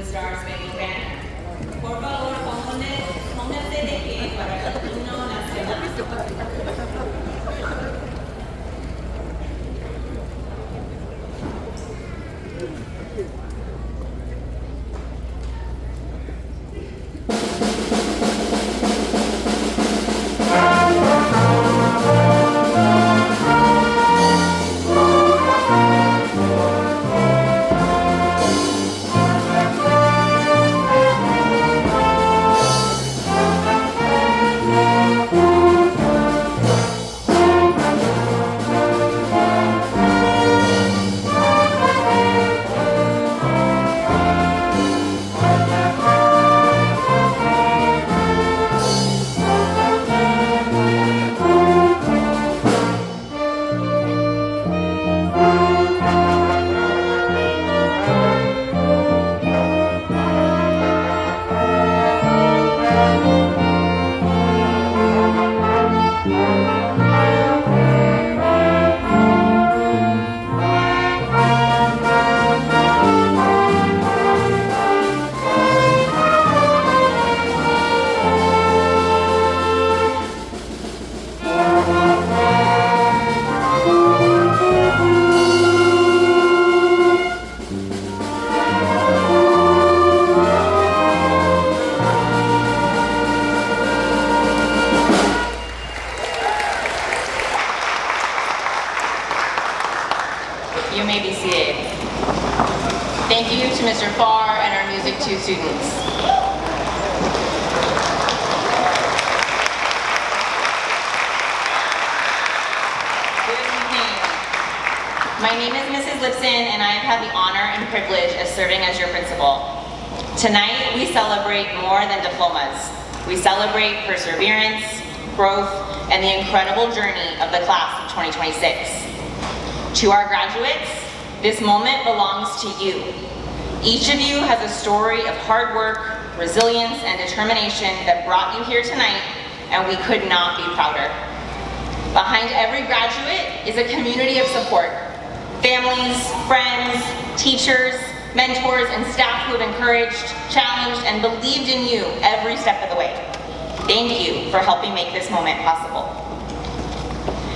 Star Spangled Banner. Por favor, pónganse de pie para el himno nacional. You may be seated. Thank you to Mr. Farr and our Music 2 students. Good evening. My name is Mrs. Lipson and I have had the honor and privilege of serving as your principal. Tonight we celebrate more than diplomas. We celebrate perseverance, growth, and the incredible journey of the class of 2026. To our graduates, this moment belongs to you. Each of you has a story of hard work, resilience, and determination that brought you here tonight, and we could not be prouder. Behind every graduate is a community of support. Families, friends, teachers, mentors, and staff who have encouraged, challenged, and believed in you every step of the way. Thank you for helping make this moment possible.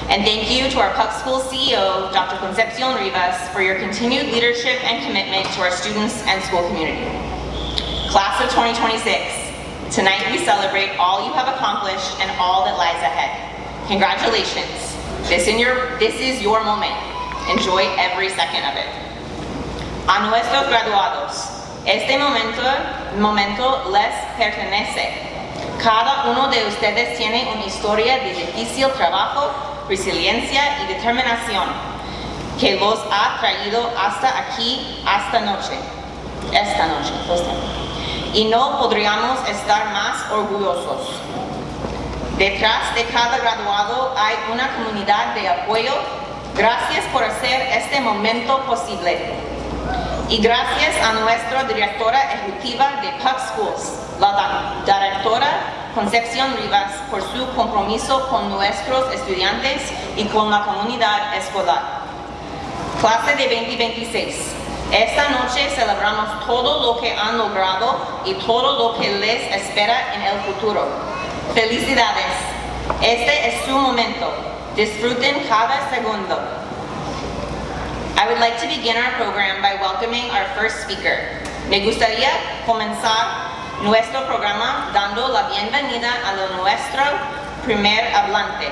And thank you to our PUC School CEO, Dr. Concepcion Rivas, for your continued leadership and commitment to our students and school community. Class of 2026, tonight we celebrate all you have accomplished and all that lies ahead. Congratulations. This is your moment. Enjoy every second of it. A nuestros graduados, este momento les pertenece. Cada uno de ustedes tiene una historia de difícil trabajo, resiliencia y determinación que los ha traído hasta aquí, esta noche. Y no podríamos estar más orgullosos. Detrás de cada graduado hay una comunidad de apoyo. Gracias por hacer este momento posible. Y gracias a nuestra directora ejecutiva de PUC Schools, la directora Concepcion Rivas, por su compromiso con nuestros estudiantes y con la comunidad escolar. Clase de 2026. Esta noche celebramos todo lo que han logrado y todo lo que les espera en el futuro. Felicidades. Este es su momento. Disfruten cada segundo. I would like to begin our program by welcoming our first speaker. Me gustaría comenzar nuestro programa dando la bienvenida a nuestro primer hablante.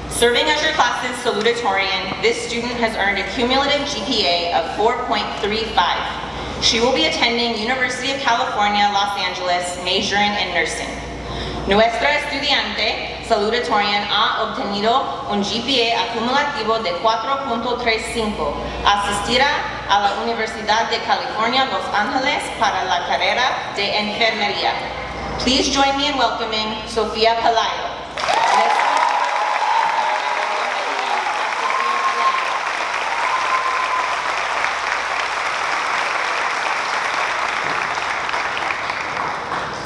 Serving as your class's salutatorian, this student has earned a cumulative GPA of 4.35. She will be attending University of California, Los Angeles, majoring in nursing. Nuestra estudiante salutatorian ha obtenido un GPA acumulativo de 4.35. Asistirá a la Universidad de California, Los Ángeles para la carrera de enfermería. Please join me in welcoming Sofía Pelayo.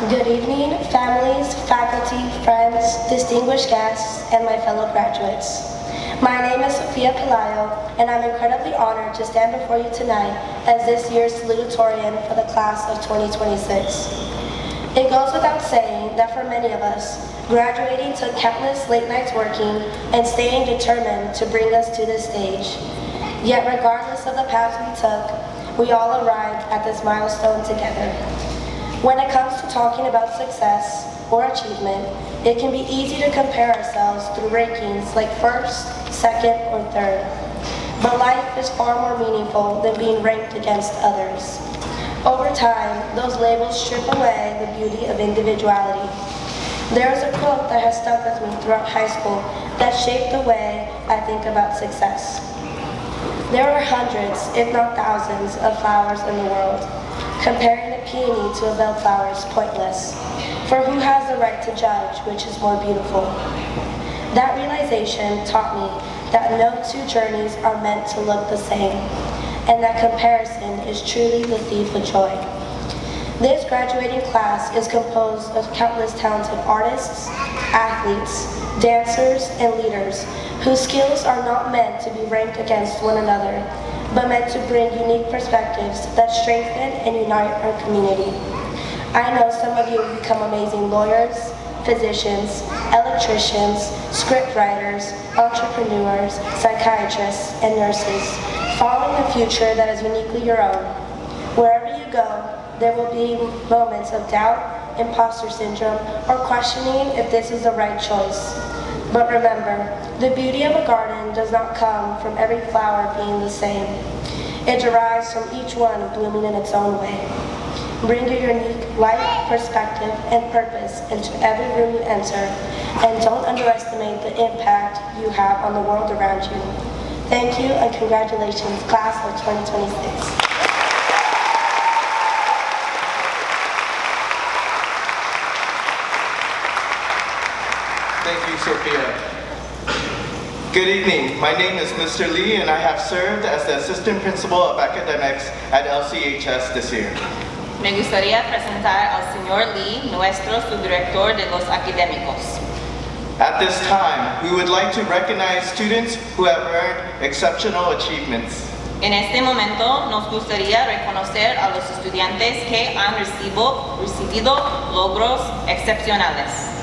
Good evening, families, faculty, friends, distinguished guests, and my fellow graduates. My name is Sophia Pelayo, and I'm incredibly honored to stand before you tonight as this year's salutatorian for the class of 2026. It goes without saying that for many of us, graduating took countless late nights working and staying determined to bring us to this stage. Yet regardless of the path we took, we all arrived at this milestone together. When it comes to talking about success or achievement, it can be easy to compare ourselves through rankings like first, second, or third. But life is far more meaningful than being ranked against others. Over time, those labels strip away the beauty of individuality. There is a quote that has stuck with me throughout high school that shaped the way I think about success. There are hundreds, if not thousands, of flowers in the world. Comparing a peony to a bellflower is pointless, for who has the right to judge which is more beautiful? That realization taught me that no two journeys are meant to look the same, and that comparison is truly the thief of joy. This graduating class is composed of countless talented artists, athletes, dancers, and leaders whose skills are not meant to be ranked against one another, but meant to bring unique perspectives that strengthen and unite our community. I know some of you will become amazing lawyers, physicians, electricians, script writers, entrepreneurs, psychiatrists, and nurses, following a future that is uniquely your own. Wherever you go, there will be moments of doubt, imposter syndrome, or questioning if this is the right choice. But remember, the beauty of a garden does not come from every flower being the same. It derives from each one blooming in its own way. Bring your unique light, perspective, and purpose into every room you enter, and don't underestimate the impact you have on the world around you. Thank you, and congratulations, class of 2026. Thank you, Sophia. Good evening. My name is Mr. Lee, and I have served as the Assistant Principal of Academics at LCHS this year. Me gustaría presentar al señor Lee, nuestro subdirector de los académicos. At this time, we would like to recognize students who have earned exceptional achievements. En este momento nos gustaría reconocer a los estudiantes que han recibido logros excepcionales.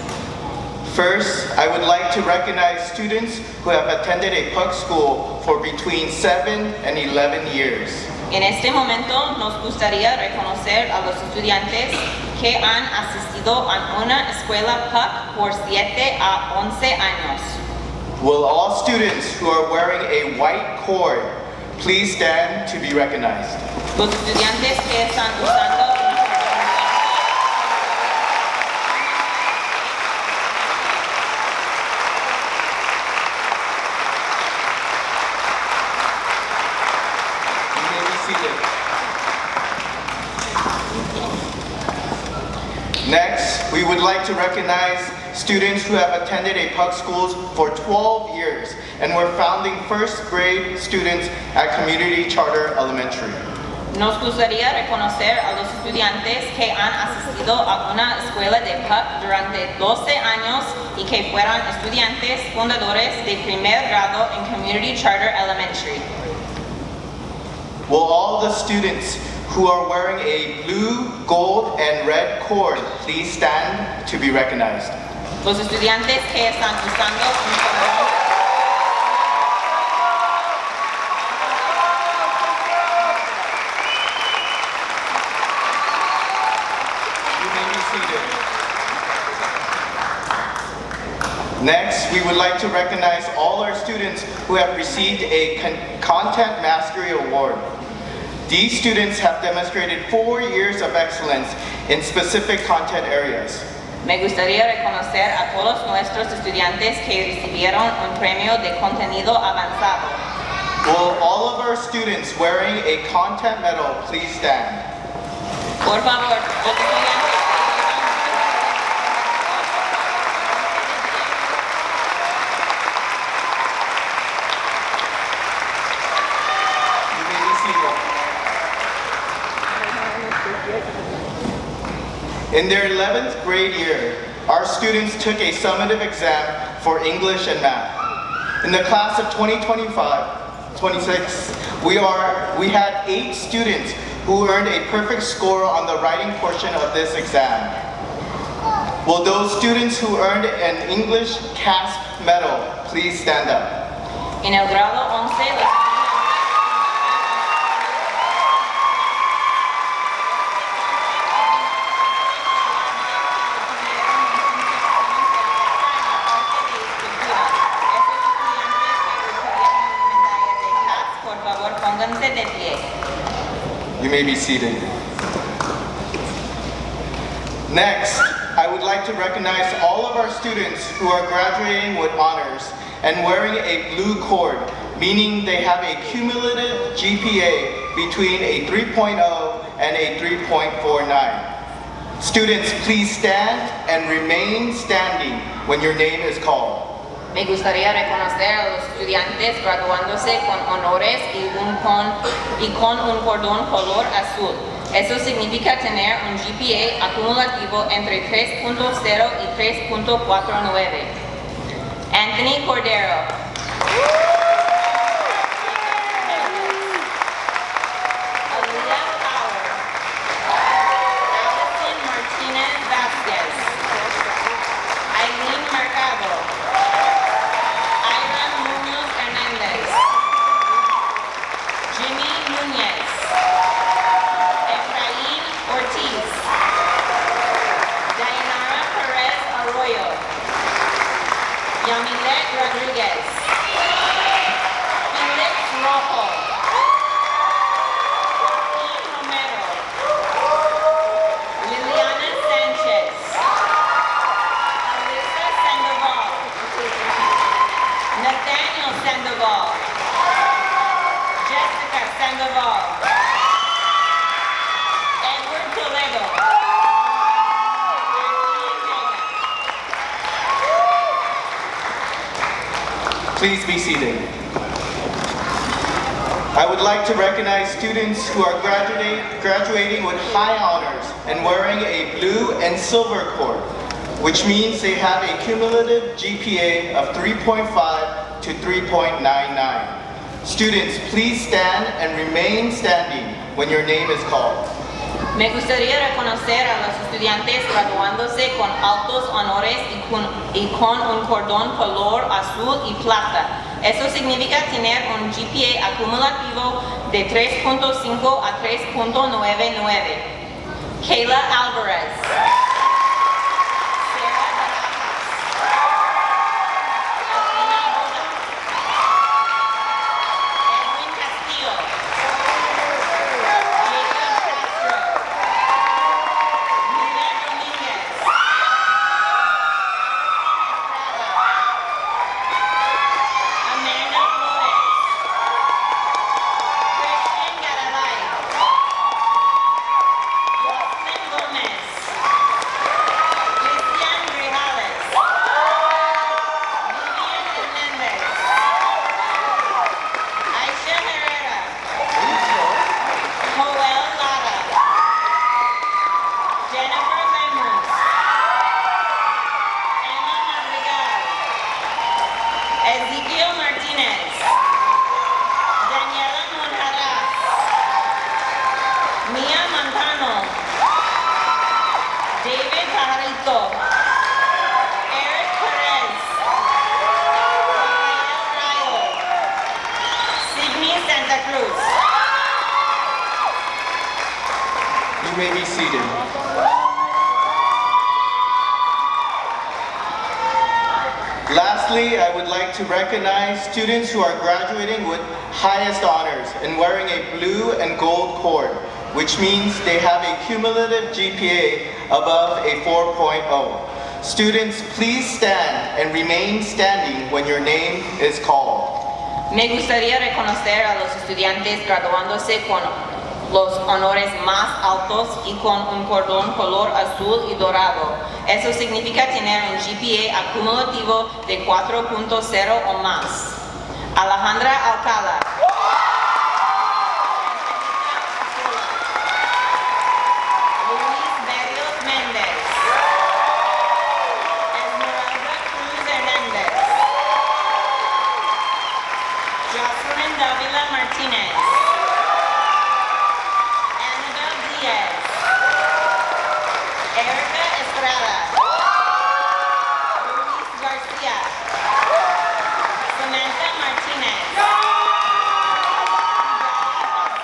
First, I would like to recognize students who have attended a PUC school for between 7 and 11 years. En este momento nos gustaría reconocer a los estudiantes que han asistido a una escuela PUC por 7 a 11 años. Will all students who are wearing a white cord please stand to be recognized? Los estudiantes que están usando Next, we would like to recognize students who have attended a PUC schools for 12 years and were founding first grade students at Community Charter Elementary. Nos gustaría reconocer a los estudiantes que han asistido a una escuela de PUC durante 12 años y que fueron estudiantes fundadores de primer grado en Community Charter Elementary. Will all the students who are wearing a blue, gold, and red cord please stand to be recognized? Los estudiantes que están usando un cordón Next, we would like to recognize all our students who have received a Content Mastery Award. These students have demonstrated 4 years of excellence in specific content areas. Me gustaría reconocer a todos nuestros estudiantes que recibieron un premio de contenido avanzado. Will all of our students wearing a content medal please stand? Por favor, los estudiantes. In their 11th grade year, our students took a summative exam for English and math. In the class of 2025-26, we had 8 students who earned a perfect score on the writing portion of this exam. Will those students who earned an English CASP medal please stand up? En el grado 11, por favor, pónganse de pie. You may be seated. Next, I would like to recognize all of our students who are graduating with honors and wearing a blue cord, meaning they have a cumulative GPA between a 3.0 and a 3.49. Students, please stand and remain standing when your name is called. Me gustaría reconocer a los estudiantes graduándose con honores y con un cordón color azul. Eso significa tener un GPA acumulativo entre 3.0 y 3.49. Anthony Cordero. Aaliyah Power. Allison Martinez Vázquez. Eileen Mercado. Ivan Munoz Hernández. Jimmy Núñez. Efraín Ortiz. Dayanara Perez Arroyo. Yamilet Rodriguez. Felix Rojo. Joaquín Romero. Liliana Sanchez. Alyssa Sandoval. Nathaniel Sandoval. Jessica Sandoval. Edward Toledo. Please be seated. I would like to recognize students who are graduating with high honors and wearing a blue and silver cord, which means they have a cumulative GPA of 3.5 to 3.99. Students, please stand and remain standing when your name is called. Me gustaría reconocer a los estudiantes graduándose con altos honores y con un cordón color azul y plata. Eso significa tener un GPA acumulativo de 3.5 a 3.99. Kayla Alvarez. Sarah Barajas. Athena Boda. Edwin Castillo. Jacob Castro. Mila Dominguez. Amanda Flores. Christian Garabay. Jocelyn Gomez. Cristian Grijales. Vivian Hernandez. Aisha Herrera. Joel Lara. Jennifer Lemus. Emma Madrigal. Ezequiel Martinez. Daniela Monjarras. Mia Montano. David Pajarito. Eric Perez. Rafael Rayo. Sydney Santa Cruz. You may be seated. Lastly, I would like to recognize students who are graduating with highest honors and wearing a blue and gold cord, which means they have a cumulative GPA above a 4.0. Students, please stand and remain standing when your name is called. Me gustaría reconocer a los estudiantes graduándose con los honores más altos y con un cordón color azul y dorado. Eso significa tener un GPA acumulativo de 4.0 o más. Alejandra Alcala. Luis Berrios Méndez. Esmeralda Cruz Hernández. Erica Estrada. Luis Garcia. Samantha Martinez.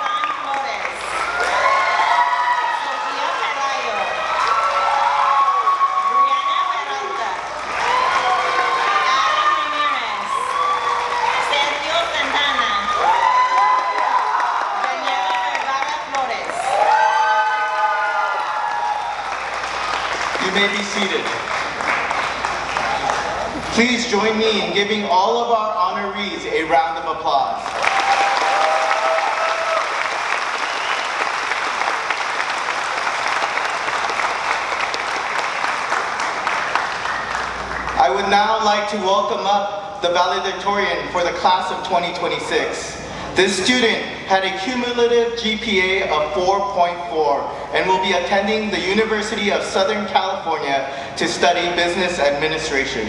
San Flores. Sofia Pelayo. Brianna Peralta. Adam Ramirez. Sergio Santana. Daniela Vergara Flores. You may be seated. Please join me in giving all of our honorees a round of applause. I would now like to welcome up the valedictorian for the class of 2026. This student had a cumulative GPA of 4.4 and will be attending the University of Southern California to study business administration.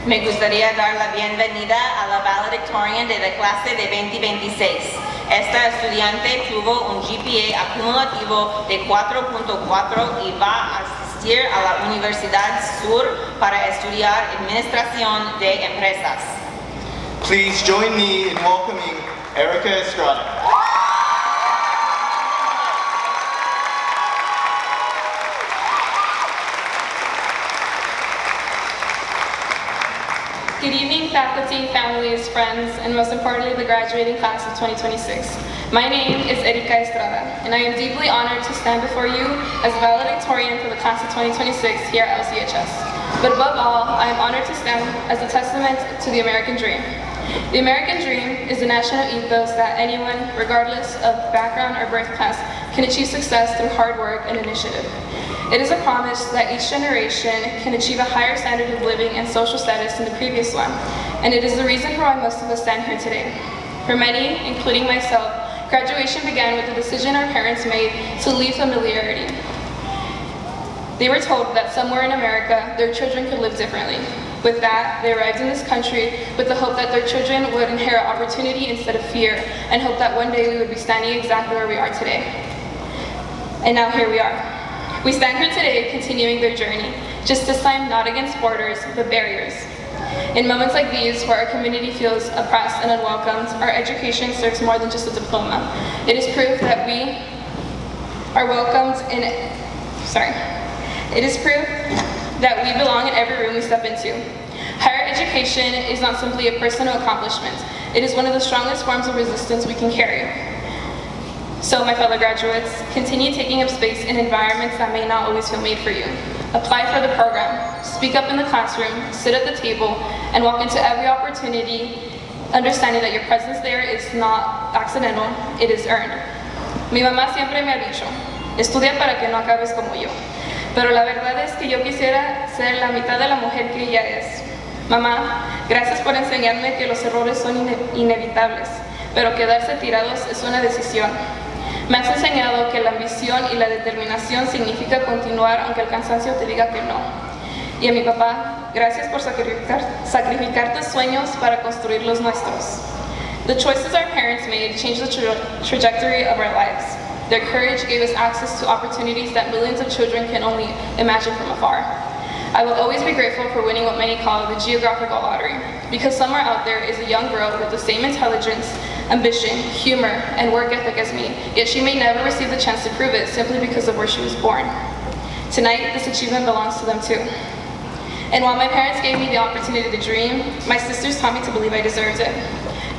Me gustaría dar la bienvenida a la valedictorian de la clase de 2026. Esta estudiante tuvo un GPA acumulativo de 4.4 y va a asistir a la Universidad Sur para estudiar Administración de Empresas. Please join me in welcoming Erica Estrada. Good evening, faculty, families, friends, and most importantly, the graduating class of 2026. My name is Erica Estrada, and I am deeply honored to stand before you as valedictorian for the class of 2026 here at LCHS. But above all, I am honored to stand as a testament to the American dream. The American dream is the national ethos that anyone, regardless of background or birth class, can achieve success through hard work and initiative. It is a promise that each generation can achieve a higher standard of living and social status than the previous one, and it is the reason why most of us stand here today. For many, including myself, graduation began with the decision our parents made to leave familiarity. They were told that somewhere in America, their children could live differently. With that, they arrived in this country with the hope that their children would inherit opportunity instead of fear, and hope that one day we would be standing exactly where we are today. And now here we are. We stand here today continuing their journey, just this time not against borders, but barriers. In moments like these, where our community feels oppressed and unwelcomed, our education serves more than just a diploma. It is proof that we are welcomed in, It is proof that we belong in every room we step into. Higher education is not simply a personal accomplishment. It is one of the strongest forms of resistance we can carry. So, my fellow graduates, continue taking up space in environments that may not always feel made for you. Apply for the program, speak up in the classroom, sit at the table, and walk into every opportunity, understanding that your presence there is not accidental, it is earned. Mi mamá siempre me ha dicho, estudia para que no acabes como yo. Pero la verdad es que yo quisiera ser la mitad de la mujer que ella es. Mamá, gracias por enseñarme que los errores son inevitables, pero quedarse tirados es una decisión. Me has enseñado que la ambición y la determinación significa continuar aunque el cansancio te diga que no. Y a mi papá, gracias por sacrificar tus sueños para construir los nuestros. The choices our parents made changed the trajectory of our lives. Their courage gave us access to opportunities that millions of children can only imagine from afar. I will always be grateful for winning what many call the geographical lottery, because somewhere out there is a young girl with the same intelligence, ambition, humor, and work ethic as me, yet she may never receive the chance to prove it simply because of where she was born. Tonight, this achievement belongs to them too. And while my parents gave me the opportunity to dream, my sisters taught me to believe I deserved it.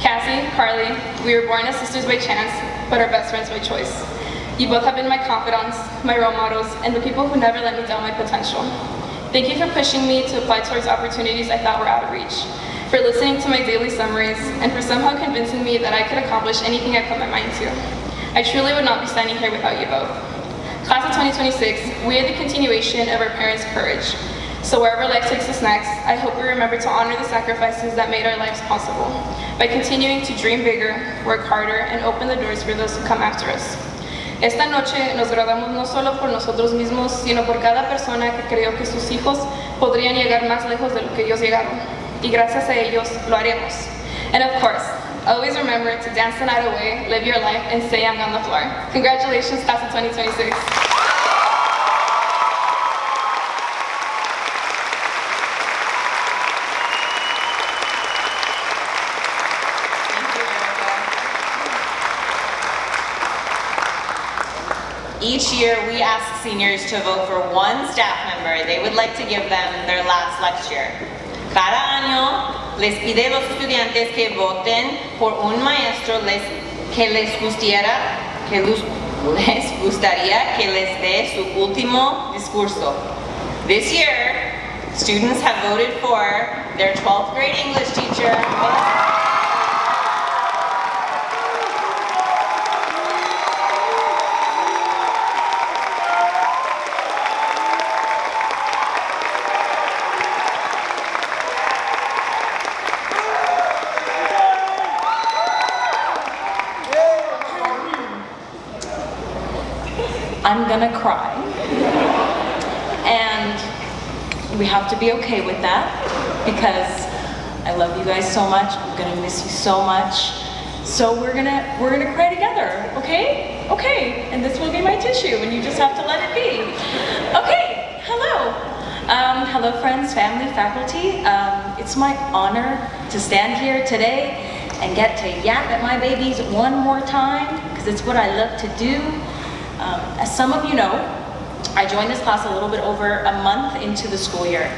Cassie, Carly, we were born as sisters by chance, but are best friends by choice. You both have been my confidants, my role models, and the people who never let me down my potential. Thank you for pushing me to apply towards opportunities I thought were out of reach, for listening to my daily summaries, and for somehow convincing me that I could accomplish anything I put my mind to. I truly would not be standing here without you both. Class of 2026, we are the continuation of our parents' courage. So wherever life takes us next, I hope we remember to honor the sacrifices that made our lives possible, by continuing to dream bigger, work harder, and open the doors for those who come after us. Esta noche nos graduamos no solo por nosotros mismos, sino por cada persona que creyó que sus hijos podrían llegar más lejos de lo que ellos llegaron. Y gracias a ellos lo haremos. And of course, always remember to dance the night away, live your life, and stay young on the floor. Congratulations, class of 2026. year, we ask seniors to vote for one staff member they would like to give them their last lecture. Cada año les pide a los estudiantes que voten por un maestro que les gustaría que les dé su último discurso. This year, students have voted for their 12th grade English teacher. I'm gonna cry. And we have to be okay with that because I love you guys so much. I'm gonna miss you so much. So we're gonna cry together, okay? Okay, and this will be my tissue and you just have to let it be. Okay, hello. Hello friends, family, faculty. It's my honor to stand here today and get to yap at my babies one more time because it's what I love to do. As some of you know, I joined this class a little bit over a month into the school year.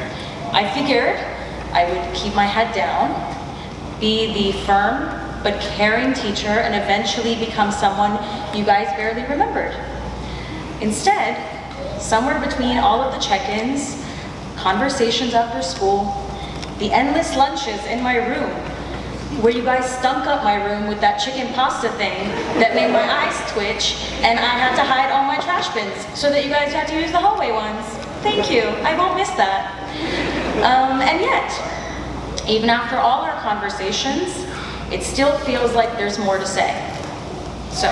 I figured I would keep my head down, be the firm but caring teacher, and eventually become someone you guys barely remembered. Instead, somewhere between all of the check-ins, conversations after school, the endless lunches in my room, where you guys stunk up my room with that chicken pasta thing that made my eyes twitch, and I had to hide all my trash bins so that you guys had to use the hallway ones. Thank you, I won't miss that. And yet, even after all our conversations, it still feels like there's more to say. So,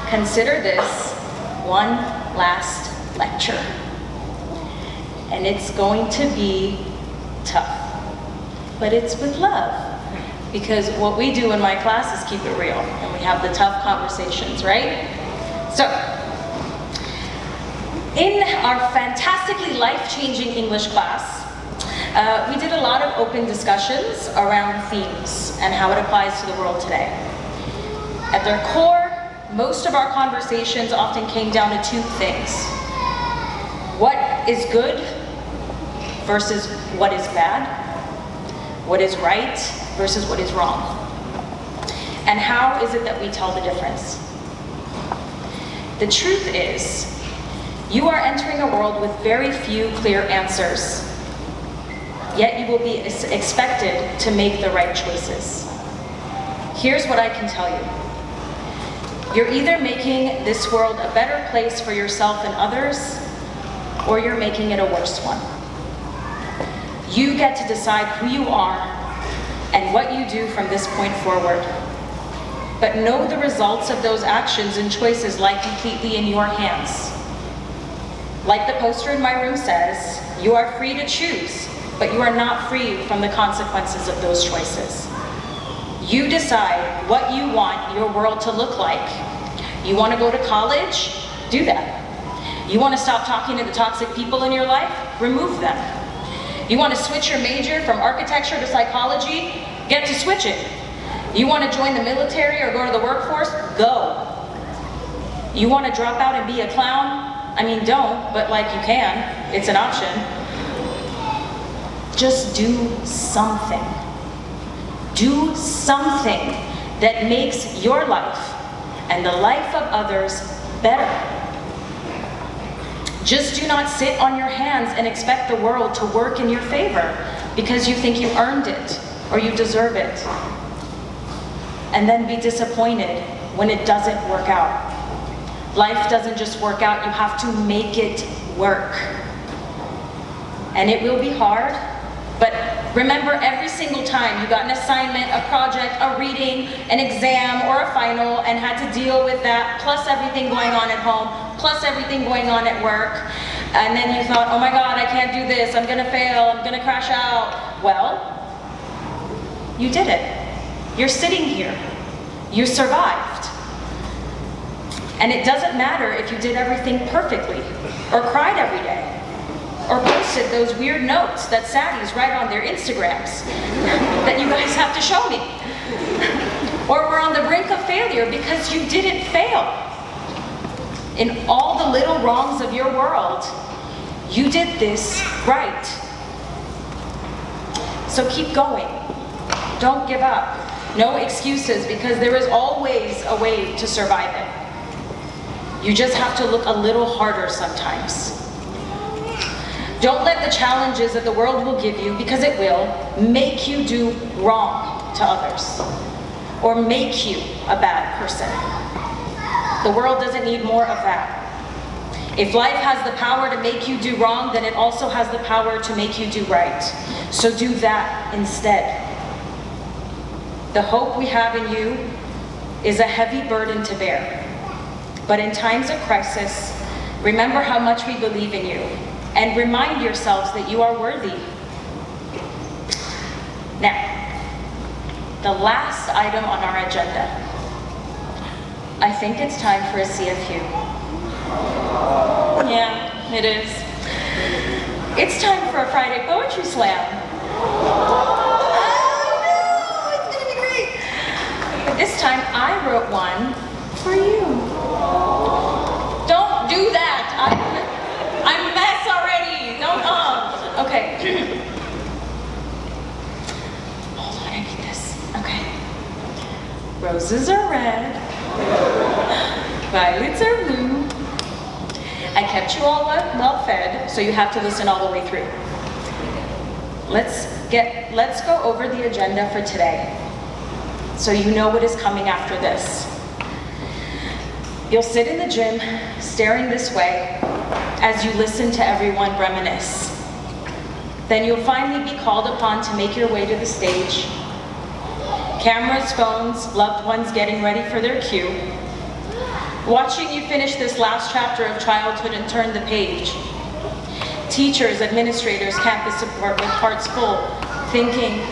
consider this one last lecture. And it's going to be tough, but it's with love. Because what we do in my class is keep it real, and we have the tough conversations, right? So, in our fantastically life-changing English class, we did a lot of open discussions around themes and how it applies to the world today. At their core, most of our conversations often came down to two things. What is good versus what is bad? What is right versus what is wrong? And how is it that we tell the difference? The truth is, you are entering a world with very few clear answers, yet you will be expected to make the right choices. Here's what I can tell you. You're either making this world a better place for yourself and others, or you're making it a worse one. You get to decide who you are and what you do from this point forward. But know the results of those actions and choices lie completely in your hands. Like the poster in my room says, you are free to choose, but you are not free from the consequences of those choices. You decide what you want your world to look like. You want to go to college? Do that. You want to stop talking to the toxic people in your life? Remove them. You want to switch your major from architecture to psychology? Get to switch it. You want to join the military or go to the workforce? Go. You want to drop out and be a clown? I mean, don't, but like you can. It's an option. Just do something. Do something that makes your life and the life of others better. Just do not sit on your hands and expect the world to work in your favor because you think you earned it or you deserve it. And then be disappointed when it doesn't work out. Life doesn't just work out, you have to make it work. And it will be hard, but remember every single time you got an assignment, a project, a reading, an exam, or a final, and had to deal with that, plus everything going on at home, plus everything going on at work, and then you thought, oh my God, I can't do this, I'm gonna fail, I'm gonna crash out. Well, you did it. You're sitting here. You survived. And it doesn't matter if you did everything perfectly, or cried every day, or posted those weird notes that saddies write on their Instagrams that you guys have to show me. Or were on the brink of failure because you didn't fail. in all the little wrongs of your world, you did this right. So keep going. Don't give up. No excuses, because there is always a way to survive it. You just have to look a little harder sometimes. Don't let the challenges that the world will give you, because it will, make you do wrong to others or make you a bad person. The world doesn't need more of that. If life has the power to make you do wrong, then it also has the power to make you do right. So do that instead. The hope we have in you is a heavy burden to bear. But in times of crisis, remember how much we believe in you, and remind yourselves that you are worthy. Now, the last item on our agenda. I think it's time for a CFU. Yeah, it is. It's time for a Friday Poetry Slam. This time I wrote one for you. Don't do that. I'm a mess already. Don't, okay. Hold on, I need this. Okay. Roses are red. Violets are blue. I kept you all well fed, so you have to listen all the way through. Let's go over the agenda for today, so you know what is coming after this. You'll sit in the gym, staring this way, as you listen to everyone reminisce. Then you'll finally be called upon to make your way to the stage. Cameras, phones, loved ones getting ready for their cue. Watching you finish this last chapter of childhood and turn the page. Teachers, administrators, campus support with hearts full, thinking,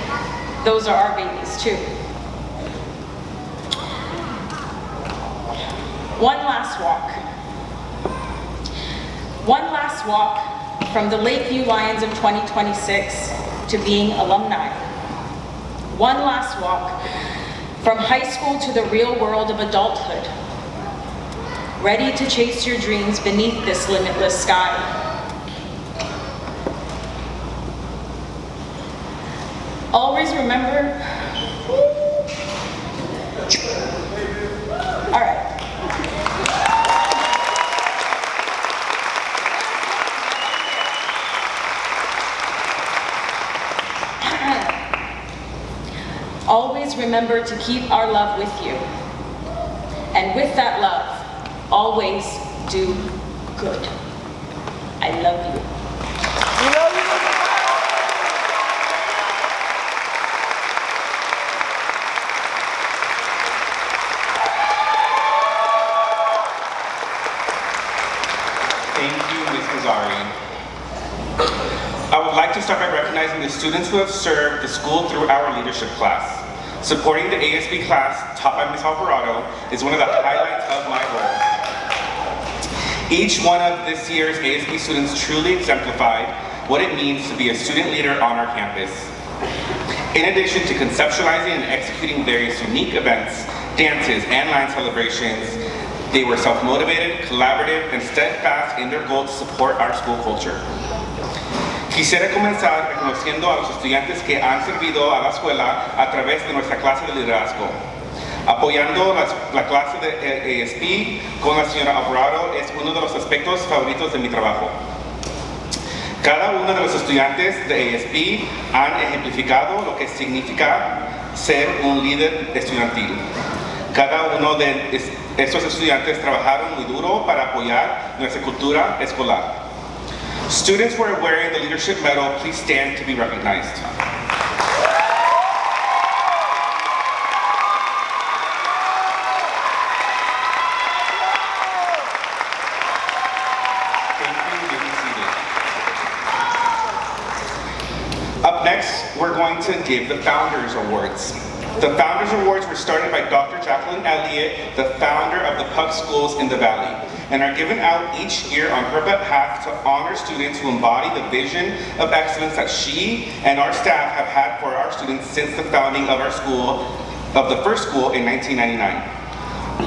those are our babies too. One last walk. One last walk from the Lakeview Lions of 2026 to being alumni. One last walk from high school to the real world of adulthood. Ready to chase your dreams beneath this limitless sky. Always remember, all right. Always remember to keep our love with you. And with that love, always do good. I love you. We love you. Thank you, Ms. Mazzari. I would like to start by recognizing the students who have served the school through our leadership class. Supporting the ASB class taught by Ms. Alvarado is one of the highlights of my role. Each one of this year's ASB students truly exemplified what it means to be a student leader on our campus. In addition to conceptualizing and executing various unique events, dances, and line celebrations, they were self-motivated, collaborative, and steadfast in their goal to support our school culture. Quisiera comenzar reconociendo a los estudiantes que han servido a la escuela a través de nuestra clase de liderazgo. Apoyando la clase de ASB con la señora Alvarado es uno de los aspectos favoritos de mi trabajo. Cada uno de los estudiantes de ASB han ejemplificado lo que significa ser un líder estudiantil. Cada uno de estos estudiantes trabajaron muy duro para apoyar nuestra cultura escolar. Students who are wearing the leadership medal, please stand to be recognized. Thank you, you can be seated. Up next, we're going to give the Founders Awards. The Founders Awards were started by Dr. Jacqueline Elliott, the founder of the PUC schools in the Valley, and are given out each year on her behalf to honor students who embody the vision of excellence that she and our staff have had for our students since the founding of our school, of the first school in 1999.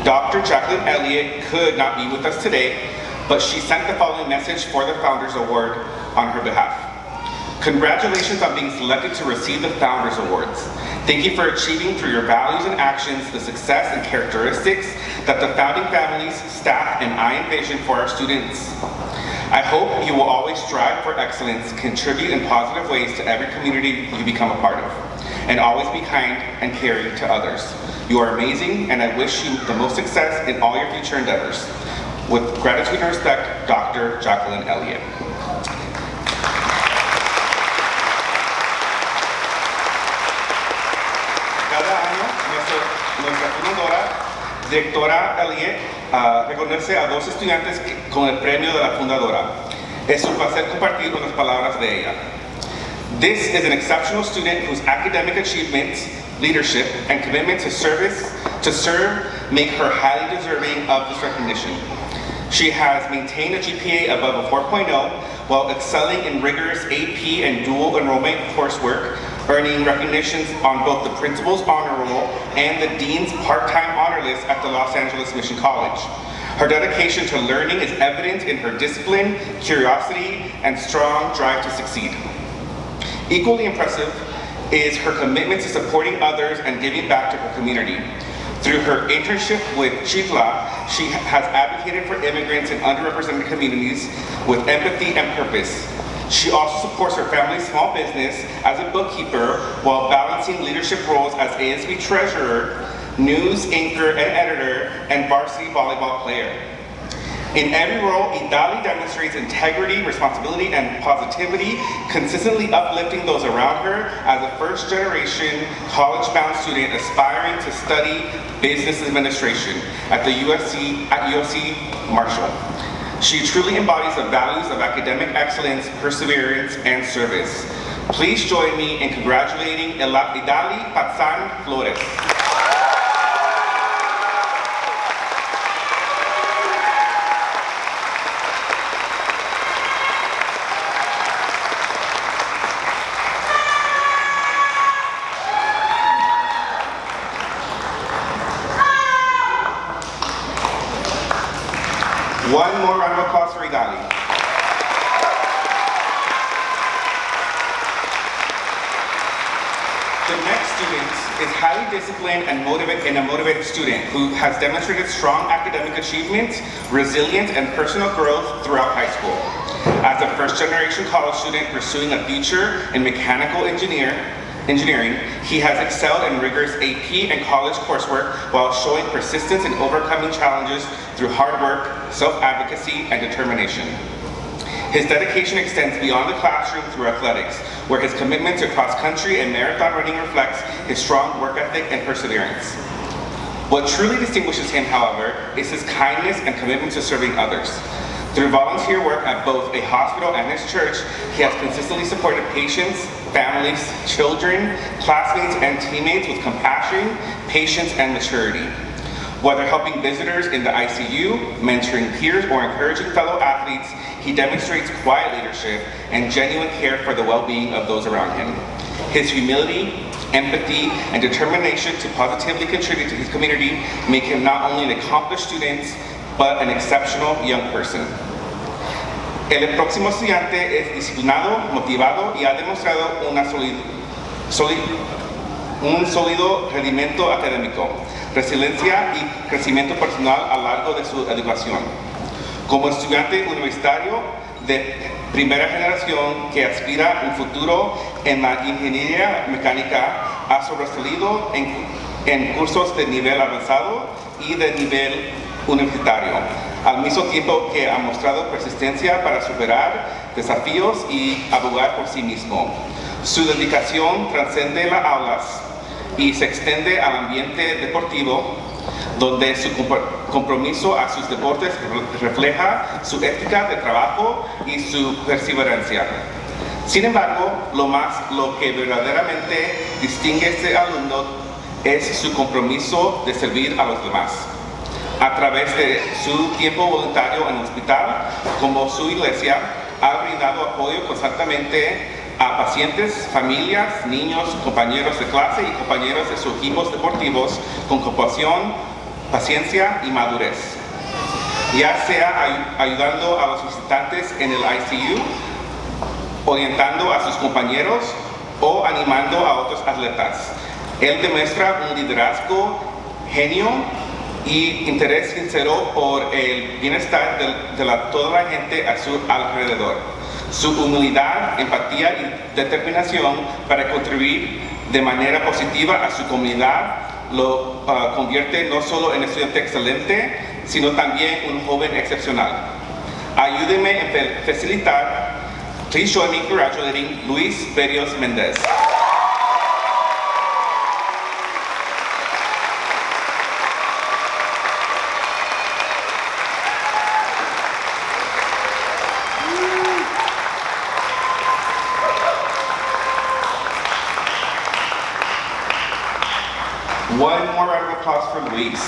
Dr. Jacqueline Elliott could not be with us today, but she sent the following message for the Founders Award on her behalf. Congratulations on being selected to receive the Founders Awards. Thank you for achieving through your values and actions the success and characteristics that the founding families, staff, and I envision for our students. I hope you will always strive for excellence, contribute in positive ways to every community you become a part of, and always be kind and caring to others. You are amazing, and I wish you the most success in all your future endeavors. With gratitude and respect, Dr. Jacqueline Elliott. Cada año, nuestra fundadora, directora Elliott, reconoce a 2 estudiantes con el premio de la fundadora. Es un placer compartir unas palabras de ella. This is an exceptional student whose academic achievements, leadership, and commitment to serve make her highly deserving of this recognition. She has maintained a GPA above a 4.0 while excelling in rigorous AP and dual enrollment coursework, earning recognitions on both the Principal's Honor Roll and the Dean's Part-Time Honor List at the Los Angeles Mission College. Her dedication to learning is evident in her discipline, curiosity, and strong drive to succeed. Equally impressive is her commitment to supporting others and giving back to her community. Through her internship with Chitla, she has advocated for immigrants in underrepresented communities with empathy and purpose. She also supports her family's small business as a bookkeeper while balancing leadership roles as ASB treasurer, news anchor and editor, and varsity volleyball player. In every role, Idali demonstrates integrity, responsibility, and positivity, consistently uplifting those around her as a first-generation college-bound student aspiring to study business administration at USC Marshall. She truly embodies the values of academic excellence, perseverance, and service. Please join me in congratulating Idali Patsan Flores. One more round of applause for Idali. The next student is highly disciplined and a motivated student who has demonstrated strong academic achievements, resilience, and personal growth throughout high school. As a first-generation college student pursuing a future in mechanical engineering, he has excelled in rigorous AP and college coursework while showing persistence in overcoming challenges through hard work, self-advocacy, and determination. His dedication extends beyond the classroom through athletics, where his commitment to cross-country and marathon running reflects his strong work ethic and perseverance. What truly distinguishes him, however, is his kindness and commitment to serving others. Through volunteer work at both a hospital and his church, he has consistently supported patients, families, children, classmates, and teammates with compassion, patience, and maturity. Whether helping visitors in the ICU, mentoring peers, or encouraging fellow athletes, he demonstrates quiet leadership and genuine care for the well-being of those around him. His humility, empathy, and determination to positively contribute to his community make him not only an accomplished student, but an exceptional young person. El próximo estudiante es disciplinado, motivado y ha demostrado un sólido rendimiento académico, resiliencia y crecimiento personal a lo largo de su educación. Como estudiante universitario de primera generación que aspira a un futuro en la ingeniería mecánica, ha sobresalido en cursos de nivel avanzado y de nivel universitario, al mismo tiempo que ha mostrado persistencia para superar desafíos y abogar por sí mismo. Su dedicación trasciende las aulas y se extiende al ambiente deportivo, donde su compromiso a sus deportes refleja su ética de trabajo y su perseverancia. Sin embargo, lo que verdaderamente distingue a este alumno es su compromiso de servir a los demás. A través de su tiempo voluntario en el hospital, como su iglesia, ha brindado apoyo constantemente a pacientes, familias, niños, compañeros de clase y compañeros de sus equipos deportivos con compasión, paciencia y madurez, ya sea ayudando a los visitantes en el ICU, orientando a sus compañeros o animando a otros atletas. Él demuestra un liderazgo, genio y interés sincero por el bienestar de toda la gente a su alrededor. Su humildad, empatía y determinación para contribuir de manera positiva a su comunidad lo convierte no solo en estudiante excelente, sino también un joven excepcional. Ayúdeme en facilitar. Please join me in congratulating Luis Berrios Mendez. One more round of applause for Luis.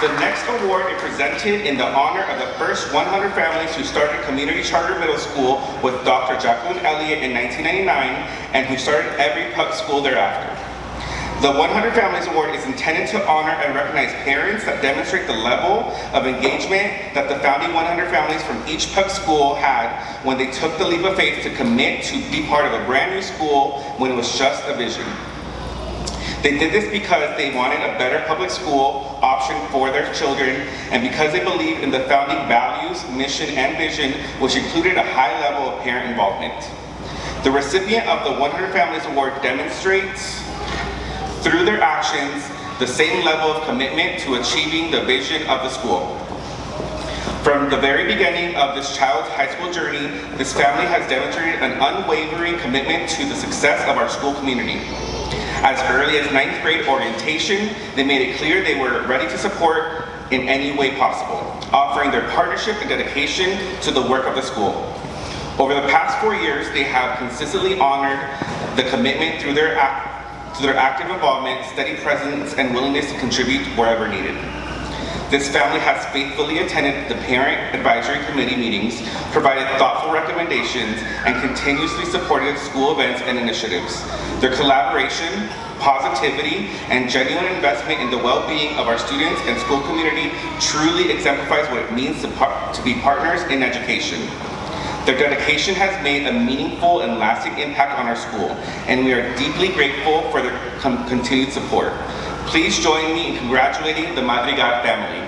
The next award is presented in the honor of the first 100 families who started Community Charter Middle School with Dr. Jacqueline Elliott in 1999 and who started every PUC school thereafter. The 100 Families Award is intended to honor and recognize parents that demonstrate the level of engagement that the founding 100 families from each PUC school had when they took the leap of faith to commit to be part of a brand new school when it was just a vision. They did this because they wanted a better public school option for their children and because they believed in the founding values, mission, and vision, which included a high level of parent involvement. The recipient of the 100 Families Award demonstrates through their actions the same level of commitment to achieving the vision of the school. From the very beginning of this child's high school journey, this family has demonstrated an unwavering commitment to the success of our school community. As early as 9th grade orientation, they made it clear they were ready to support in any way possible, offering their partnership and dedication to the work of the school. Over the past 4 years, they have consistently honored the commitment through their active involvement, steady presence, and willingness to contribute wherever needed. This family has faithfully attended the Parent Advisory Committee meetings, provided thoughtful recommendations, and continuously supported school events and initiatives. Their collaboration, positivity, and genuine investment in the well-being of our students and school community truly exemplifies what it means to be partners in education. Their dedication has made a meaningful and lasting impact on our school, and we are deeply grateful for their continued support. Please join me in congratulating the Madrigal family.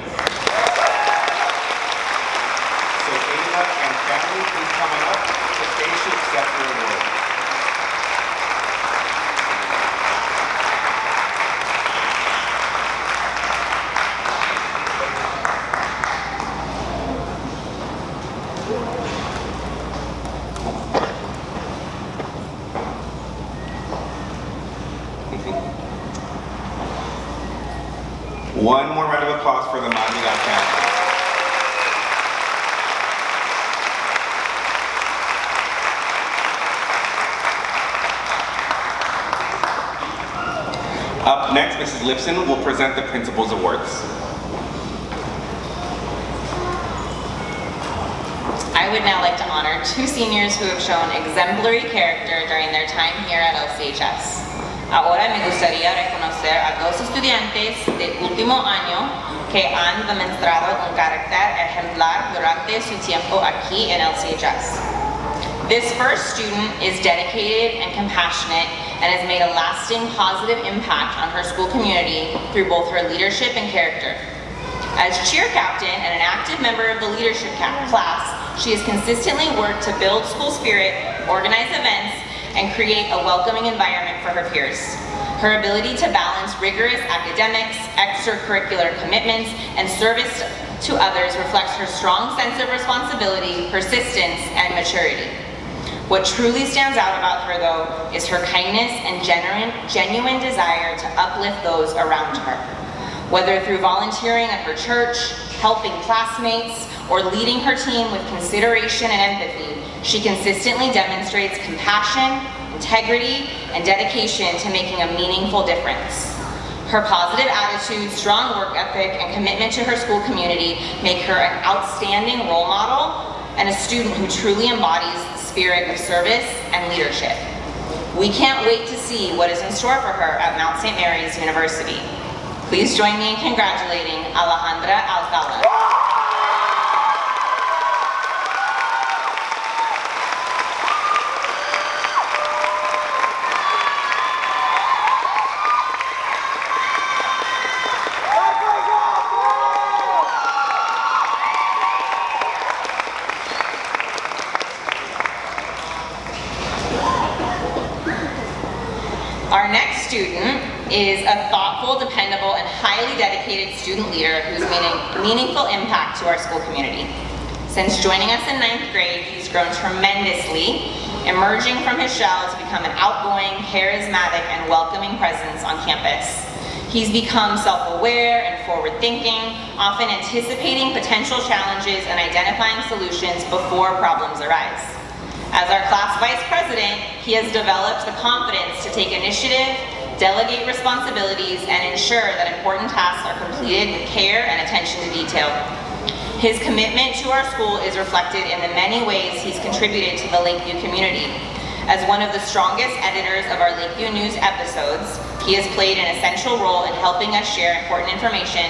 So Ayla and family, please come on up to the stage to accept your award. One more round of applause for the Madrigal family. Up next, Mrs. Lipson will present the Principal's Awards. I would now like to honor 2 seniors who have shown exemplary character during their time here at LCHS. Ahora me gustaría reconocer a 2 estudiantes de último año que han demostrado un carácter ejemplar durante su tiempo aquí en LCHS. This first student is dedicated and compassionate and has made a lasting positive impact on her school community through both her leadership and character. As cheer captain and an active member of the leadership class, she has consistently worked to build school spirit, organize events, and create a welcoming environment for her peers. Her ability to balance rigorous academics, extracurricular commitments, and service to others reflects her strong sense of responsibility, persistence, and maturity. What truly stands out about her, though, is her kindness and genuine desire to uplift those around her. Whether through volunteering at her church, helping classmates, or leading her team with consideration and empathy, she consistently demonstrates compassion, integrity, and dedication to making a meaningful difference. Her positive attitude, strong work ethic, and commitment to her school community make her an outstanding role model and a student who truly embodies the spirit of service and leadership. We can't wait to see what is in store for her at Mount St. Mary's University. Please join me in congratulating Alejandra Alcala. Our next student is a thoughtful, dependable, and highly dedicated student leader who's made a meaningful impact to our school community. Since joining us in 9th grade, he's grown tremendously, emerging from his shell to become an outgoing, charismatic, and welcoming presence on campus. He's become self-aware and forward-thinking, often anticipating potential challenges and identifying solutions before problems arise. As our class vice president, he has developed the confidence to take initiative, delegate responsibilities, and ensure that important tasks are completed with care and attention to detail. His commitment to our school is reflected in the many ways he's contributed to the Lakeview community. As one of the strongest editors of our Lakeview News episodes, he has played an essential role in helping us share important information,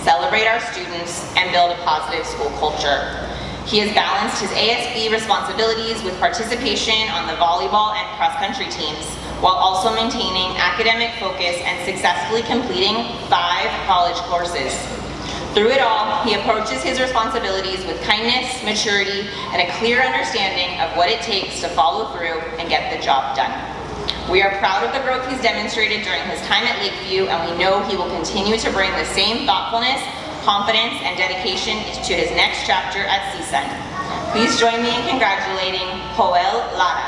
celebrate our students, and build a positive school culture. He has balanced his ASB responsibilities with participation on the volleyball and cross-country teams, while also maintaining academic focus and successfully completing 5 college courses. Through it all, he approaches his responsibilities with kindness, maturity, and a clear understanding of what it takes to follow through and get the job done. We are proud of the growth he's demonstrated during his time at Lakeview, and we know he will continue to bring the same thoughtfulness, confidence, and dedication to his next chapter at CSUN. Please join me in congratulating Joel Lara.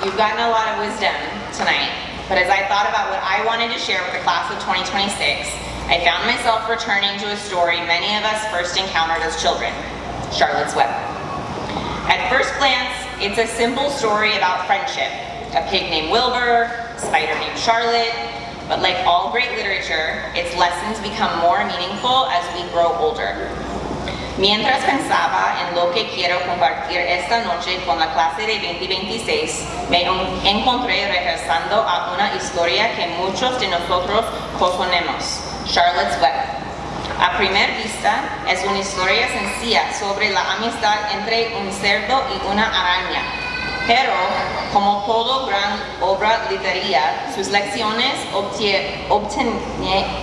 You've gotten a lot of wisdom tonight, but as I thought about what I wanted to share with the class of 2026, I found myself returning to a story many of us first encountered as children, Charlotte's Web. At first glance, it's a simple story about friendship, a pig named Wilbur, a spider named Charlotte, but like all great literature, its lessons become more meaningful as we grow older. Mientras pensaba en lo que quiero compartir esta noche con la clase de 2026, me encontré regresando a una historia que muchos de nosotros conocemos, Charlotte's Web. A primera vista, es una historia sencilla sobre la amistad entre un cerdo y una araña, pero como todo gran obra literaria, sus lecciones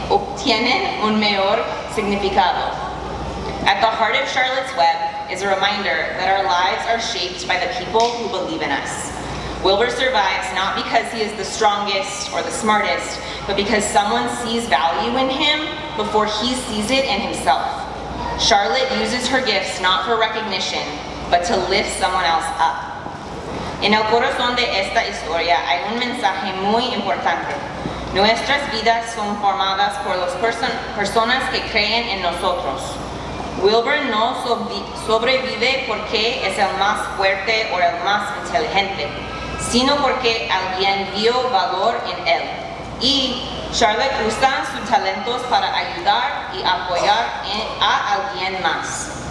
obtienen un mayor significado. At the heart of Charlotte's Web is a reminder that our lives are shaped by the people who believe in us. Wilbur survives not because he is the strongest or the smartest, but because someone sees value in him before he sees it in himself. Charlotte uses her gifts not for recognition, but to lift someone else up. En el corazón de esta historia hay un mensaje muy importante. Nuestras vidas son formadas por las personas que creen en nosotros. Wilbur no sobrevive porque es el más fuerte o el más inteligente, sino porque alguien vio valor en él. Y Charlotte usa sus talentos para ayudar y apoyar a alguien más.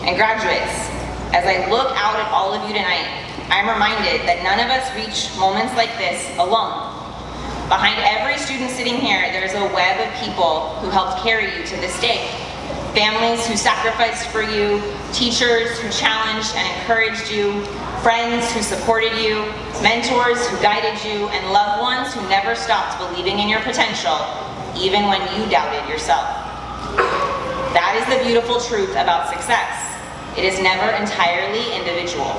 And graduates, as I look out at all of you tonight, I'm reminded that none of us reach moments like this alone. Behind every student sitting here, there's a web of people who helped carry you to this day. Families who sacrificed for you, teachers who challenged and encouraged you, friends who supported you, mentors who guided you, and loved ones who never stopped believing in your potential, even when you doubted yourself. That is the beautiful truth about success. It is never entirely individual.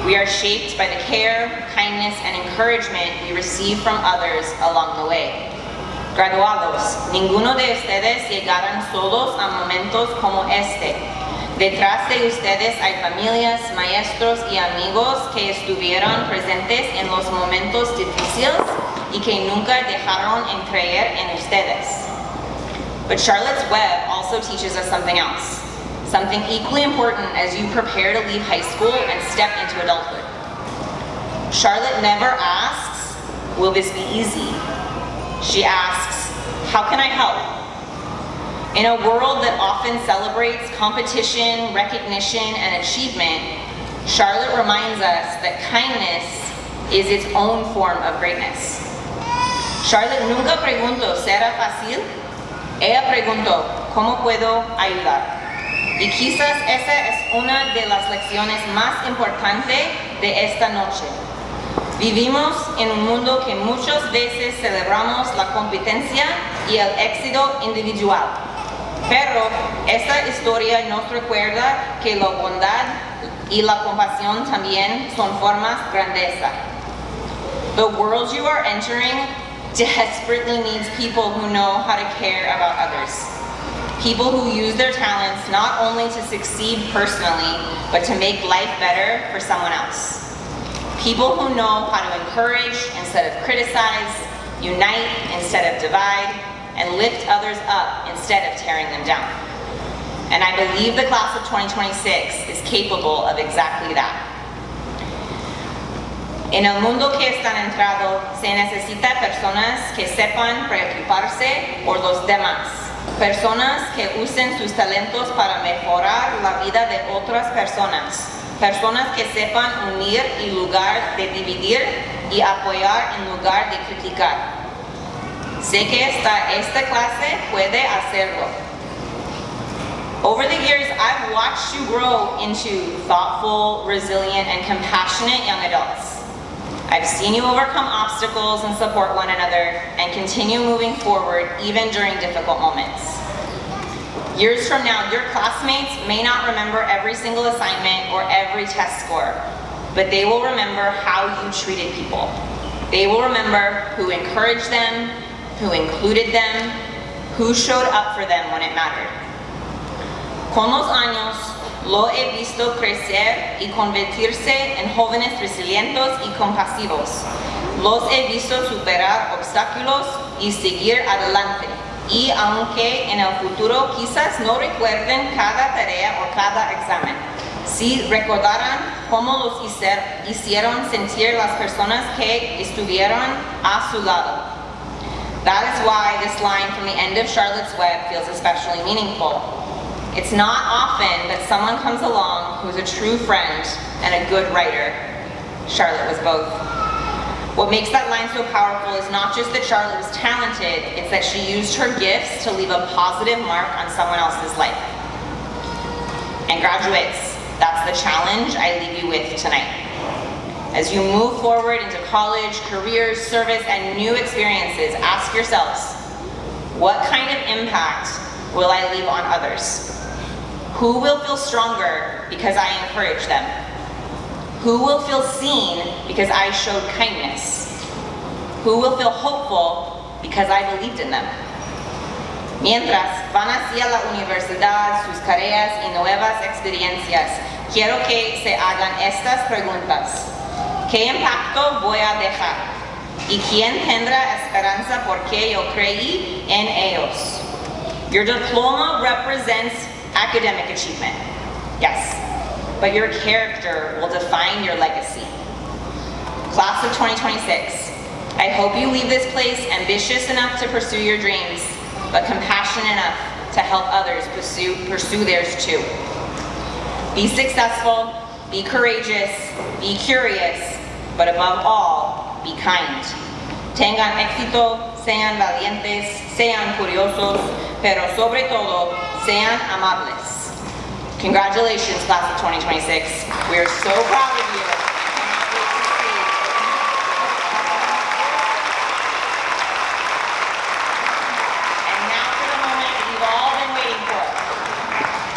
We are shaped by the care, kindness, and encouragement we receive from others along the way. Graduados, ninguno de ustedes llegarán solos a momentos como este. Detrás de ustedes hay familias, maestros y amigos que estuvieron presentes en los momentos difíciles y que nunca dejaron en creer en ustedes. But Charlotte's Web also teaches us something else, something equally important as you prepare to leave high school and step into adulthood. Charlotte never asks, will this be easy? She asks, how can I help? In a world that often celebrates competition, recognition, and achievement, Charlotte reminds us that kindness is its own form of greatness. Charlotte nunca preguntó, ¿será fácil? Ella preguntó, ¿cómo puedo ayudar? Y quizás esa es una de las lecciones más importantes de esta noche. Vivimos en un mundo que muchas veces celebramos la competencia y el éxito individual. Pero esta historia nos recuerda que la bondad y la compasión también son formas de grandeza. The world you are entering desperately needs people who know how to care about others. People who use their talents not only to succeed personally, but to make life better for someone else. People who know how to encourage instead of criticize, unite instead of divide, and lift others up instead of tearing them down. And I believe the class of 2026 is capable of exactly that. En el mundo que están entrando, se necesita personas que sepan preocuparse por los demás, personas que usen sus talentos para mejorar la vida de otras personas, personas que sepan unir en lugar de dividir y apoyar en lugar de criticar. Sé que esta clase puede hacerlo. Over the years, I've watched you grow into thoughtful, resilient, and compassionate young adults. I've seen you overcome obstacles and support one another and continue moving forward even during difficult moments. Years from now, your classmates may not remember every single assignment or every test score, but they will remember how you treated people. They will remember who encouraged them, who included them, who showed up for them when it mattered. Con los años, lo he visto crecer y convertirse en jóvenes resilientes y compasivos. Los he visto superar obstáculos y seguir adelante. Y aunque en el futuro quizás no recuerden cada tarea o cada examen, sí recordarán cómo los hicieron sentir las personas que estuvieron a su lado. That is why this line from the end of Charlotte's Web feels especially meaningful. It's not often that someone comes along who's a true friend and a good writer. Charlotte was both. What makes that line so powerful is not just that Charlotte was talented, it's that she used her gifts to leave a positive mark on someone else's life. And graduates, that's the challenge I leave you with tonight. As you move forward into college, careers, service, and new experiences, ask yourselves, what kind of impact will I leave on others? Who will feel stronger because I encourage them? Who will feel seen because I showed kindness? Who will feel hopeful because I believed in them? Mientras van hacia la universidad, sus carreras y nuevas experiencias, quiero que se hagan estas preguntas. ¿Qué impacto voy a dejar? ¿Y quién tendrá esperanza porque yo creí en ellos? Your diploma represents academic achievement, yes, but your character will define your legacy. Class of 2026, I hope you leave this place ambitious enough to pursue your dreams, but compassionate enough to help others pursue theirs too. Be successful, be courageous, be curious, but above all, be kind. Tengan éxito, sean valientes, sean curiosos, pero sobre todo, sean amables. Congratulations, class of 2026. We are so proud of you. And now for the moment we've all been waiting for.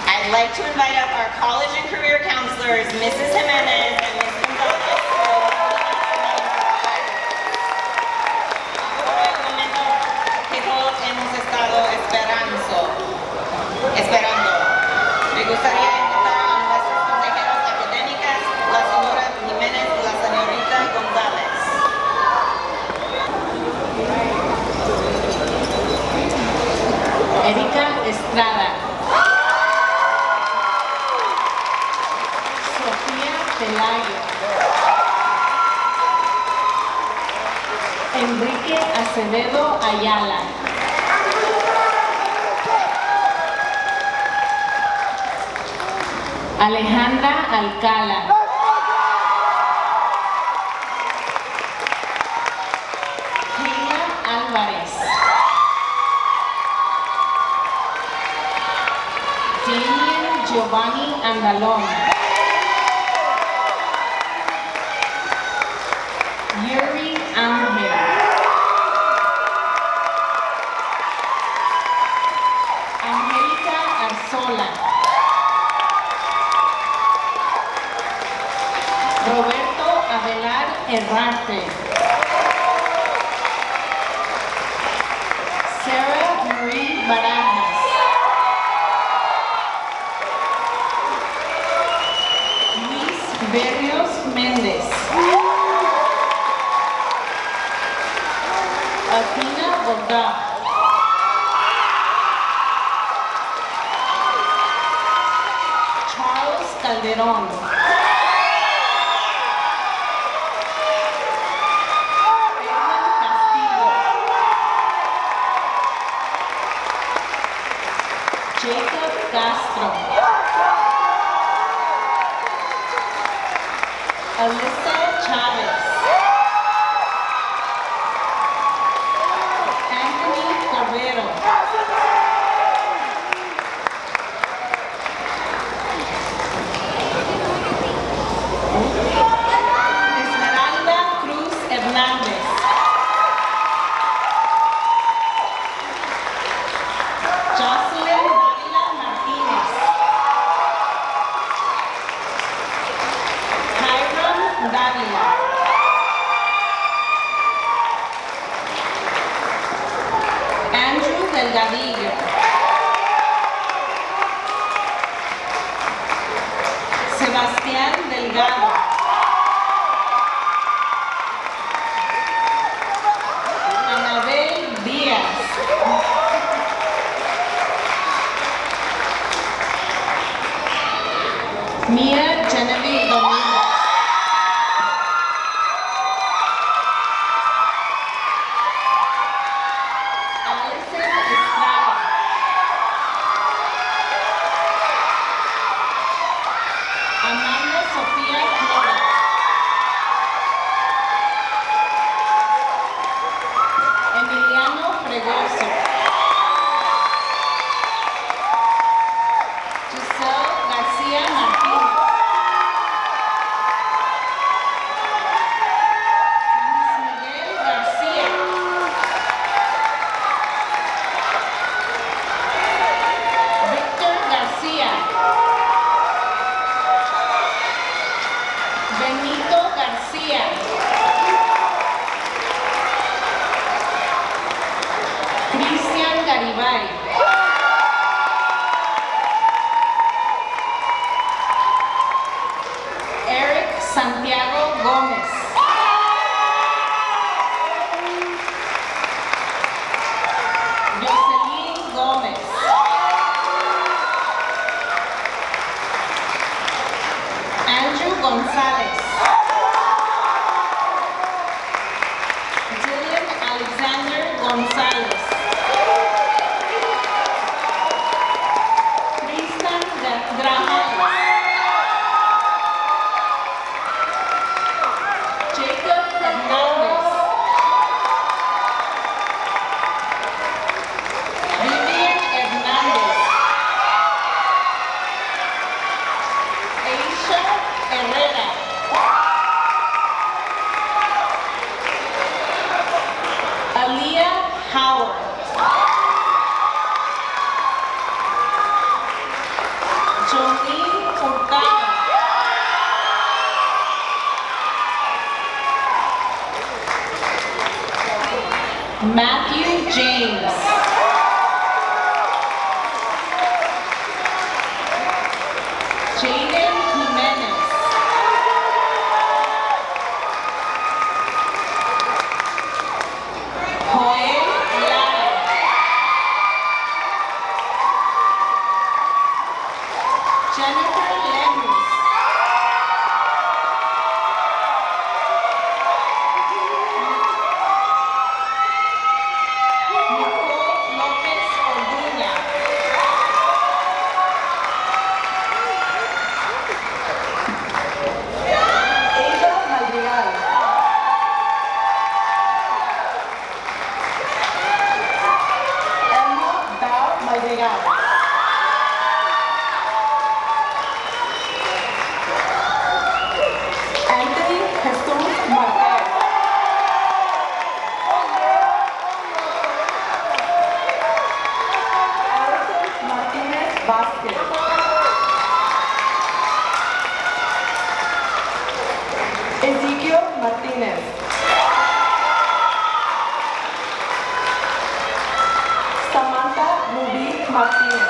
I'd like to invite up our college and career counselors, Mrs. Jimenez and Ms. Gonzalez. Por el momento que todos hemos estado esperando. Me gustaría Enrique Acevedo Ayala. Alejandra Alcala. Keila Álvarez. Damien Giovanni Andalón. Yuri Ángel. Angélica Arzola. Roberto Avelar Herrarte. Sarah Marie Barajas. Luis Berrios Méndez. Athena Borda. Charles Calderón. Jacob Castro. Alyssa Chavez. Anthony Cordero. Esmeralda Cruz Hernández. Jocelyn Dávila Martínez. Hiram Dávila. Andrew Delgadillo. Sebastián Delgado. Anabel Díaz. Mia Genevieve Dominguez. Alison Estrada. Amanda Sofía Flores. Emiliano Fregoso. Giselle García Martínez. Luis Miguel García. Víctor García. Benito García. Cristian Garibay. Eric Santiago Gómez. Jocelyn Gómez. Andrew González. Dylan Alexander González. Tristan Grajales. Jacob Hernández. Vivian Hernández. Aisha Herrera. Aaliyah Howard. Jolene Hurtado. Matthew James. Jaden Jimenez. Joel Lara. Jennifer Lemus. Martinez.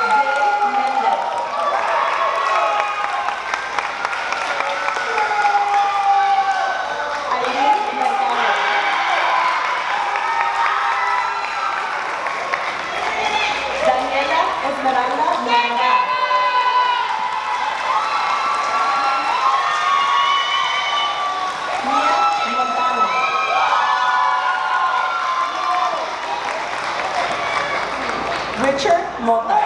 Dave Mendez. Aileen Mercado. Daniela Esmeralda Navarra. Mia Montano. Richard Mota.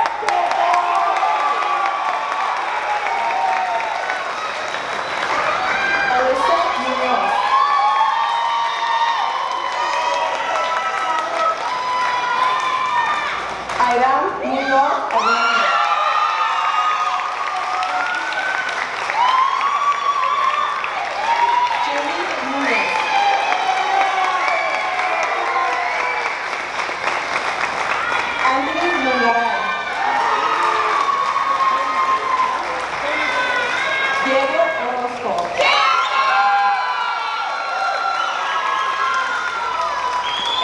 Alyssa Munoz. Airam Munoz Hernández. Jimmy Núñez. Anthony Lungaray. Diego Orozco.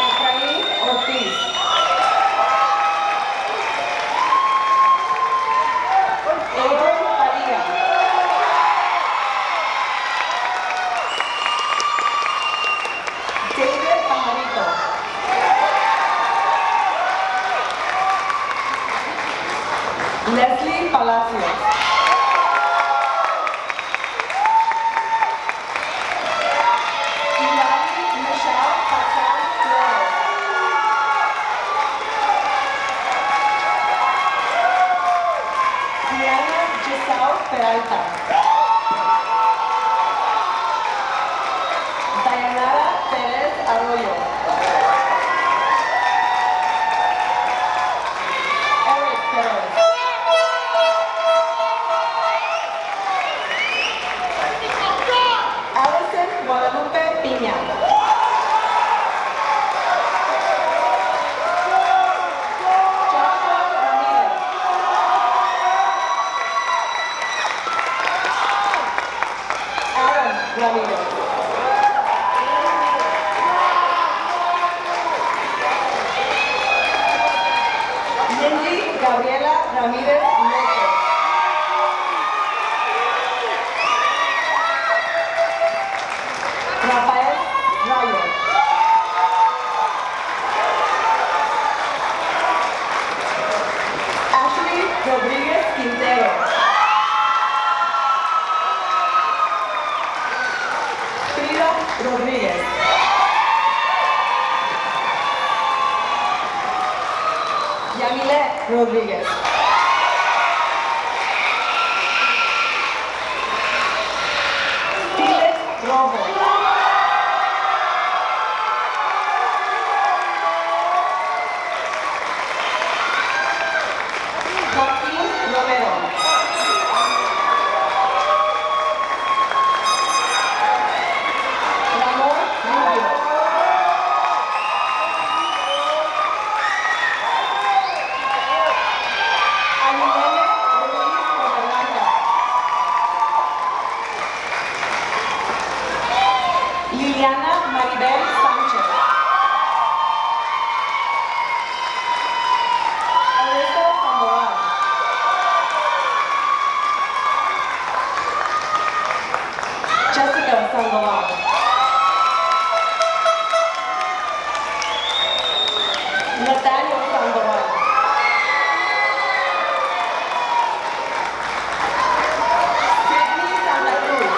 Efraín Ortiz. Adrian Padilla. David Pajarito. Leslie Palacios. Hilary Michelle Pachal Flores. Diana Giselle Peralta. Dayanara Pérez Arroyo. Eric Perez. Allison Guadalupe Piña. Joshua Ramirez. Aaron Ramirez. Lindy Gabriela Ramírez López. Rafael Rayo. Ashley Rodríguez Quintero. Frida Rodríguez. Yamile Rodríguez. Felix Rojo. Joaquín Romero. Ramón Rubio. Alinene Ruiz Torreblanca. Liliana Maribel Sánchez. Alyssa Sandoval. Jessica Sandoval. Nathaniel Sandoval. Sydney Santa Cruz.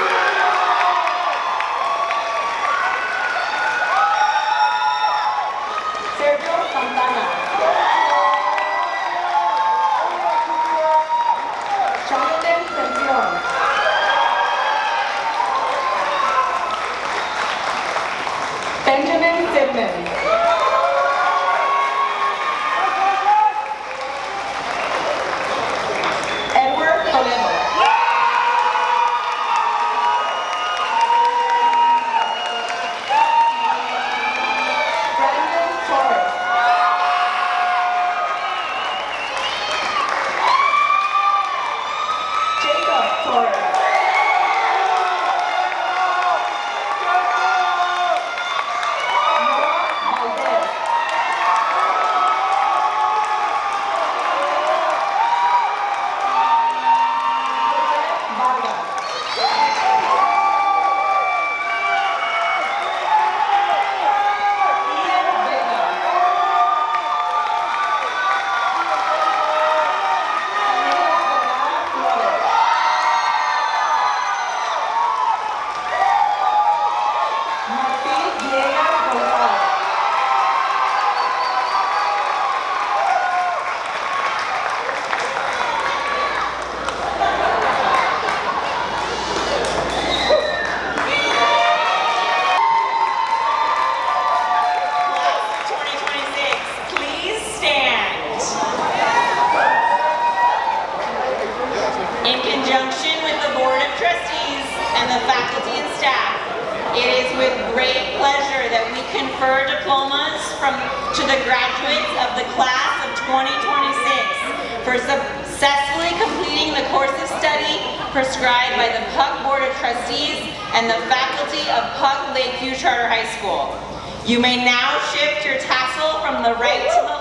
Sergio Santana. Jonathan Tención. Benjamin Sidman. Edward Toledo. Brandon Torres. Jacob Torres. faculty and staff, it is with great pleasure that we confer diplomas to the graduates of the class of 2026 for successfully completing the course of study prescribed by the PUC Board of Trustees and the faculty of PUC Lakeview Charter High School. You may now shift your tassel from the right to the